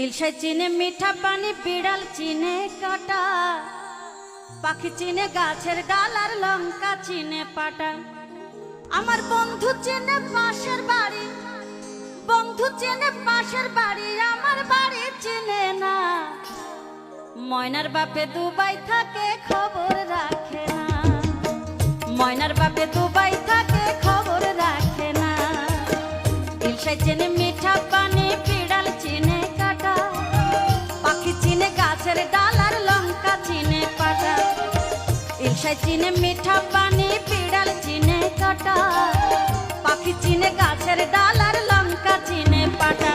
ইলশাই চিনে মিঠা পানি, বিড়াল চিনে কাটা, পাখি চিনে গাছের ডাল আর লঙ্কা চিনে পাটা। আমার বন্ধু চিনে পাশের বাড়ি, বন্ধু চিনে পাশের বাড়ি, আমার বাড়ি চিনে না। ময়নার বাপে দুবাই থাকে, খবর রাখে না। ময়নার বাপে দুবাই থাকে, খবর রাখে না। ইলশাই চিনে মিঠা পানি, বিড়াল চিনে কাটা, পাখি চিনে গাছের ডাল আর লঙ্কা চিনে পাটা। ইলশাই চিনে মিঠা পানি, বিড়াল চিনে কাটা, পাখি চিনে গাছের ডাল আর লঙ্কা চিনে পাটা।